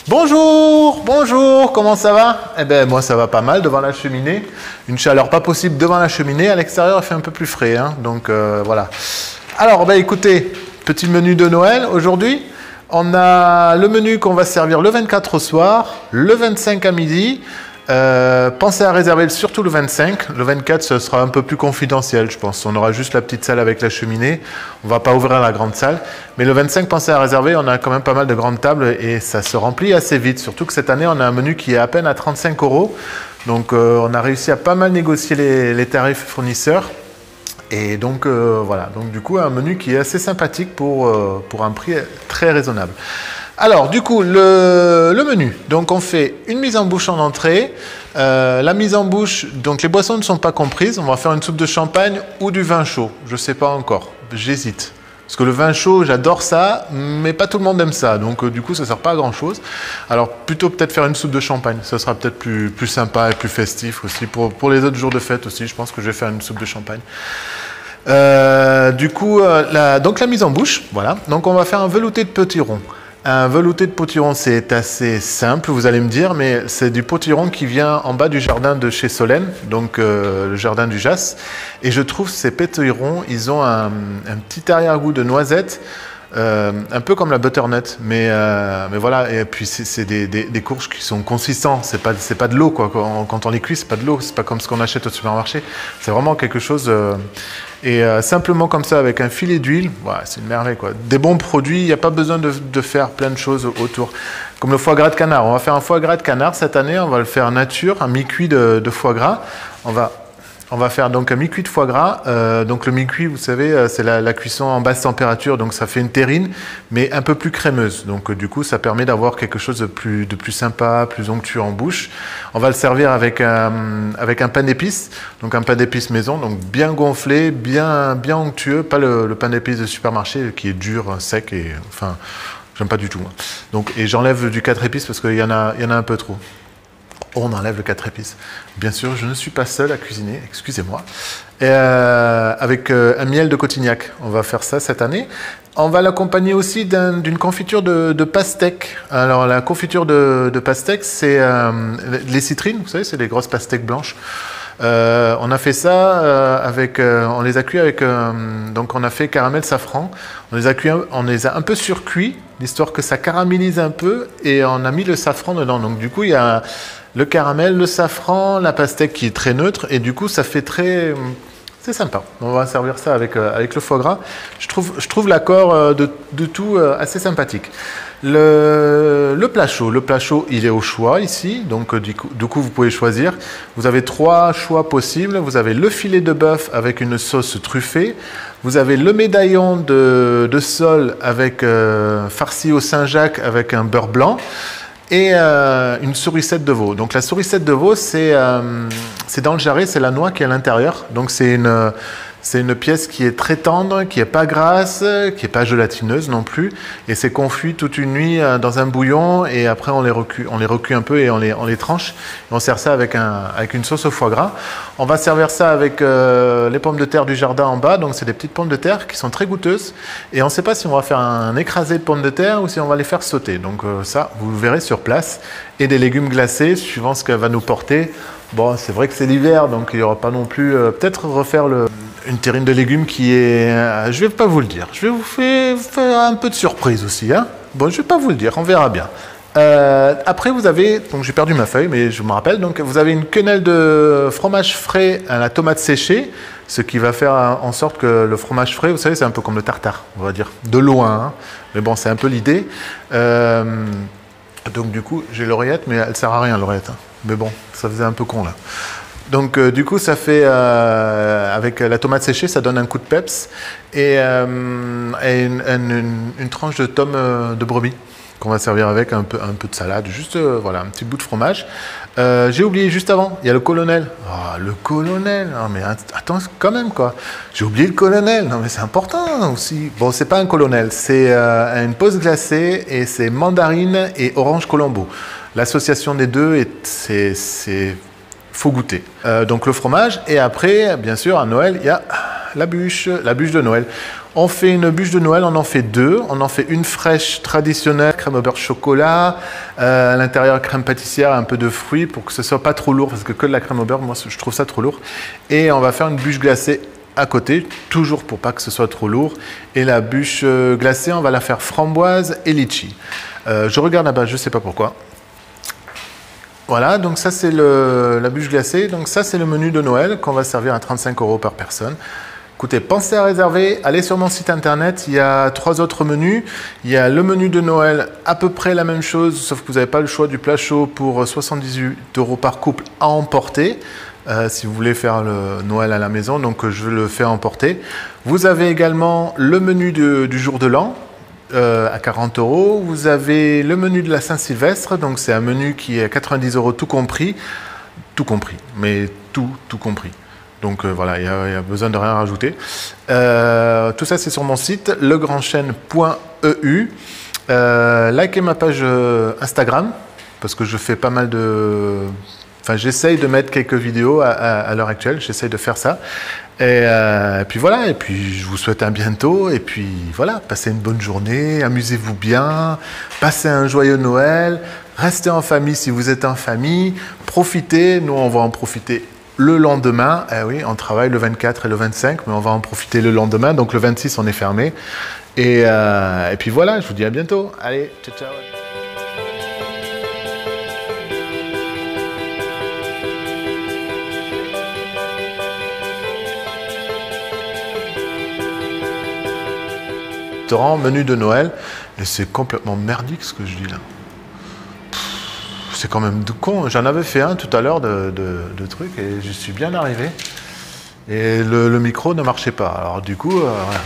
Bonjour, bonjour, comment ça va? Eh ben moi ça va pas mal devant la cheminée. Une chaleur pas possible devant la cheminée, à l'extérieur il fait un peu plus frais, hein, donc voilà. Alors ben écoutez, petit menu de Noël aujourd'hui. On a le menu qu'on va servir le 24 au soir, le 25 à midi. Pensez à réserver surtout le 25. Le 24, ce sera un peu plus confidentiel, je pense. On aura juste la petite salle avec la cheminée. On va pas ouvrir la grande salle. Mais le 25, pensez à réserver. On a quand même pas mal de grandes tables et ça se remplit assez vite. Surtout que cette année, on a un menu qui est à peine à 35 €. Donc, on a réussi à pas mal négocier les tarifs fournisseurs. Et donc, voilà. Donc, du coup, un menu qui est assez sympathique pour un prix très raisonnable. Alors, du coup, le menu. Donc, on fait une mise en bouche en entrée. La mise en bouche, donc les boissons ne sont pas comprises. On va faire une soupe de champagne ou du vin chaud. Je ne sais pas encore. J'hésite. Parce que le vin chaud, j'adore ça, mais pas tout le monde aime ça. Donc, du coup, ça ne sert pas à grand-chose. Alors, plutôt peut-être faire une soupe de champagne. Ça sera peut-être plus sympa et plus festif aussi. Pour les autres jours de fête aussi, je pense que je vais faire une soupe de champagne. Du coup, donc la mise en bouche, voilà. Donc, on va faire un velouté de potiron. Un velouté de potiron, c'est assez simple, vous allez me dire, mais c'est du potiron qui vient en bas du jardin de chez Solène, donc le jardin du Jas. Et je trouve ces potirons, ils ont un petit arrière-goût de noisette, un peu comme la butternut, mais voilà. Et puis c'est des courges qui sont consistants. C'est pas de l'eau quoi. Quand on les cuit, c'est pas de l'eau. C'est pas comme ce qu'on achète au supermarché. C'est vraiment quelque chose. Simplement comme ça avec un filet d'huile, voilà, c'est une merveille quoi. Des bons produits, il n'y a pas besoin de faire plein de choses autour. Comme le foie gras de canard. On va faire un foie gras de canard cette année. On va le faire nature, un mi-cuit de foie gras. On va faire donc un mi-cuit de foie gras. Donc le mi-cuit, vous savez, c'est la cuisson en basse température, donc ça fait une terrine, mais un peu plus crémeuse. Donc du coup, ça permet d'avoir quelque chose de plus sympa, plus onctueux en bouche. On va le servir avec un pain d'épices, donc un pain d'épices maison, donc bien gonflé, bien onctueux, pas le pain d'épices de supermarché qui est dur, sec et enfin, j'aime pas du tout. Donc et j'enlève du 4 épices parce qu'il y en a un peu trop. On enlève le 4 épices. Bien sûr, je ne suis pas seul à cuisiner, excusez-moi. Avec un miel de Cotignac, on va faire ça cette année. On va l'accompagner aussi d'une confiture de pastèque. Alors, la confiture de pastèque, c'est les citrines, vous savez, c'est les grosses pastèques blanches. On a fait ça on les a cuits avec, donc on a fait caramel safran. On les a un peu surcuits, l'histoire que ça caramélise un peu, et on a mis le safran dedans. Donc du coup, il y a le caramel, le safran, la pastèque qui est très neutre, et du coup, ça fait très... C'est sympa. On va servir ça avec le foie gras. Je trouve l'accord de tout assez sympathique. Le plat chaud, il est au choix ici. Donc, du coup, vous pouvez choisir. Vous avez 3 choix possibles. Vous avez le filet de bœuf avec une sauce truffée. Vous avez le médaillon de sole avec farci au Saint-Jacques avec un beurre blanc. Et une sourisette de veau. Donc la sourisette de veau, c'est dans le jarret, c'est la noix qui est à l'intérieur. Donc c'est une pièce qui est très tendre, qui n'est pas grasse, qui n'est pas gélatineuse non plus. Et c'est confit toute une nuit dans un bouillon. Et après, on les recuit un peu et on les tranche. Et on sert ça avec une sauce au foie gras. On va servir ça avec les pommes de terre du jardin en bas. Donc c'est des petites pommes de terre qui sont très goûteuses. Et on ne sait pas si on va faire un écrasé de pommes de terre ou si on va les faire sauter. Donc ça, vous le verrez sur place. Et des légumes glacés, suivant ce qu'elle va nous porter. Bon, c'est vrai que c'est l'hiver, donc il n'y aura pas non plus... peut-être refaire une terrine de légumes qui est... je ne vais pas vous le dire. Je vais vous faire un peu de surprise aussi. Hein. Bon, je ne vais pas vous le dire, on verra bien. Après, vous avez... Donc, j'ai perdu ma feuille, mais je me rappelle. Donc, vous avez une quenelle de fromage frais à la tomate séchée, ce qui va faire en sorte que le fromage frais, vous savez, c'est un peu comme le tartare, on va dire. De loin, hein. Mais bon, c'est un peu l'idée. Donc, du coup, j'ai l'oreillette, mais elle ne sert à rien, l'oreillette. Hein. Mais bon, ça faisait un peu con, là. Donc du coup, ça fait, avec la tomate séchée, ça donne un coup de peps et une tranche de tome de brebis qu'on va servir avec un peu de salade, juste voilà, un petit bout de fromage. J'ai oublié juste avant, il y a le colonel. Oh, le colonel, non mais attends quand même quoi. J'ai oublié le colonel, non mais c'est important aussi. Bon, c'est pas un colonel, c'est une pause glacée et c'est mandarine et orange Colombo. L'association des deux, faut goûter. Donc le fromage, et après, bien sûr, à Noël, il y a la bûche de Noël. On fait une bûche de Noël, on en fait deux. On en fait une fraîche traditionnelle, crème au beurre chocolat, à l'intérieur crème pâtissière, un peu de fruits pour que ce soit pas trop lourd, parce que de la crème au beurre, moi je trouve ça trop lourd. Et on va faire une bûche glacée à côté, toujours pour pas que ce soit trop lourd. Et la bûche glacée, on va la faire framboise et litchi. Je regarde là-bas, je sais pas pourquoi. Voilà, donc ça c'est la bûche glacée. Donc ça c'est le menu de Noël qu'on va servir à 35 € par personne. Écoutez, pensez à réserver, allez sur mon site internet, il y a 3 autres menus. Il y a le menu de Noël, à peu près la même chose, sauf que vous n'avez pas le choix du plat chaud pour 78 € par couple à emporter. Si vous voulez faire le Noël à la maison, donc je le fais emporter. Vous avez également le menu du jour de l'an, à 40 €. Vous avez le menu de la Saint-Sylvestre, donc c'est un menu qui est à 90 € tout compris, mais tout compris. Donc voilà, il y a besoin de rien rajouter. Tout ça c'est sur mon site, legrandchêne.eu. Likez ma page Instagram, parce que je fais pas mal de... Enfin, j'essaye de mettre quelques vidéos à l'heure actuelle, j'essaye de faire ça. Et puis voilà, et puis je vous souhaite à bientôt, et puis voilà, passez une bonne journée, amusez-vous bien, passez un joyeux Noël, restez en famille si vous êtes en famille, profitez, nous on va en profiter le lendemain, oui, on travaille le 24 et le 25, mais on va en profiter le lendemain, donc le 26 on est fermé. Et puis voilà, je vous dis à bientôt, allez, ciao ciao. Menu de Noël, et c'est complètement merdique ce que je dis là. C'est quand même de con. J'en avais fait un tout à l'heure de trucs et je suis bien arrivé et le micro ne marchait pas. Alors du coup, voilà.